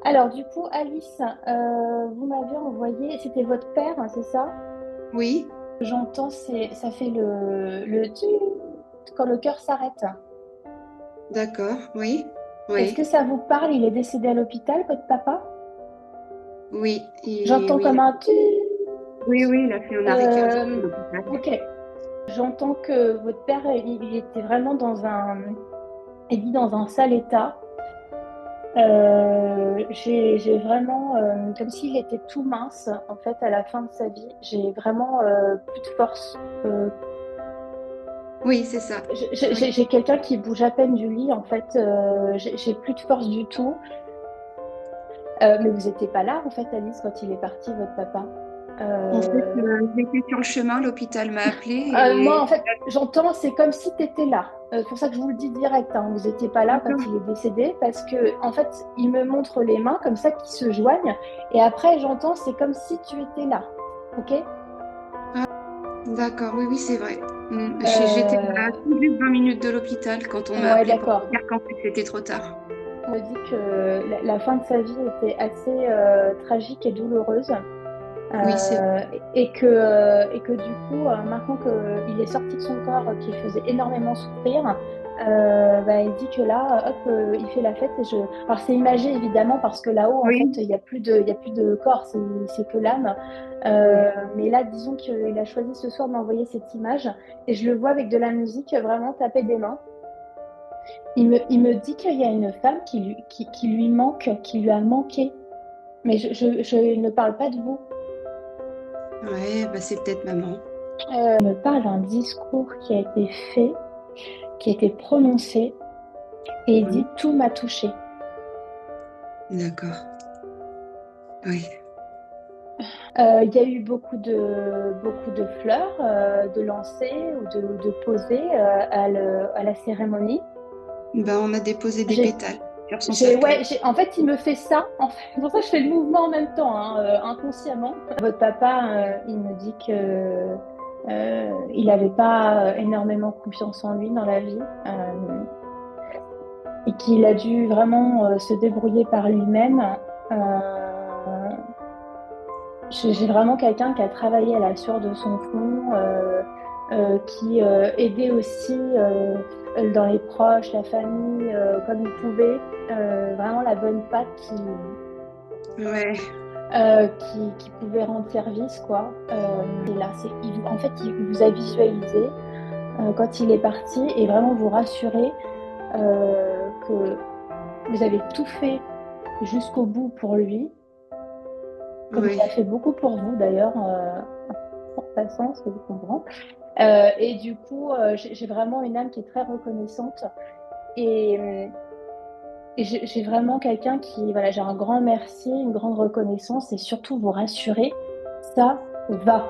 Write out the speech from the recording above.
Alors, du coup, Alice, vous m'avez envoyé, c'était votre père, hein, c'est ça? Oui, J'entends, ça fait le tut quand le cœur s'arrête. d'accord, oui, Est-ce que oui, ça vous parle? Il est décédé à l'hôpital, votre papa? oui, J'entends comme un tut. oui, oui, il a fait un arrêt cardiaque à Euh, l'hôpital. ok, j'entends que votre père, il était vraiment il vit dans un sale état. J'ai vraiment, comme s'il était tout mince, en fait, à la fin de sa vie. J'ai vraiment plus de force. Oui, c'est ça. Oui. J'ai quelqu'un qui bouge à peine du lit, en fait. J'ai plus de force du tout. Mais vous n'étiez pas là, en fait, Alice, quand il est parti, votre papa. En fait, Euh, j'étais sur le chemin, l'hôpital m'a appelé Moi, et... en fait, j'entends, c'est comme si tu étais là. C'est pour ça que je vous le dis direct, hein, vous n'étiez pas là quand D'accord. il est décédé, parce que, en fait, il me montre les mains comme ça qui se joignent. Et après, j'entends, c'est comme si tu étais là. OK? Ah, d'accord, oui, oui, c'est vrai. J'étais à Euh, tout juste 20 minutes de l'hôpital quand on m'a ouais, appelé pour me d'accord. dire qu'en fait, c'était trop tard. On me dit que la fin de sa vie était assez tragique et douloureuse. Oui, c'est vrai. Euh, et que du coup, maintenant qu'il est sorti de son corps, qui faisait énormément souffrir, bah, il dit que là, hop, il fait la fête. Alors c'est imagé évidemment parce que là-haut, en fait, Oui, il y a plus de corps, c'est que l'âme. oui. Mais là, disons qu'il a choisi ce soir de m'envoyer cette image et je le vois avec de la musique vraiment taper des mains. Il me dit qu'il y a une femme qui lui manque, qui lui a manqué. Mais je ne parle pas de vous. Ouais, bah c'est peut-être maman. Me parle d'un discours qui a été fait, qui a été prononcé, et il dit Oui, tout m'a touché. d'accord. Oui. Il y a eu beaucoup de fleurs, de lancers ou de posées à la cérémonie. Ben, on a déposé des J'ai, pétales sur son cercueil. en fait, il me fait ça. En fait, c'est pour ça que je fais le mouvement en même temps, hein, inconsciemment. Votre papa, il me dit que il n'avait pas énormément confiance en lui dans la vie. Et qu'il a dû vraiment se débrouiller par lui-même. Euh, j'ai vraiment quelqu'un qui a travaillé à la sueur de son front, qui aidait aussi dans les proches, la famille, comme il pouvait. Vraiment la bonne patte Ouais, qui pouvait rendre service, quoi. Et là, en fait, il vous a visualisé quand il est parti et vraiment vous rassurer que vous avez tout fait jusqu'au bout pour lui, comme il a ouais. fait beaucoup pour vous d'ailleurs, en passant, ce que je comprends. Et du coup, j'ai vraiment une âme qui est très reconnaissante et, et j'ai vraiment quelqu'un qui, voilà, j'ai un grand merci, une grande reconnaissance et surtout vous rassurer, ça va.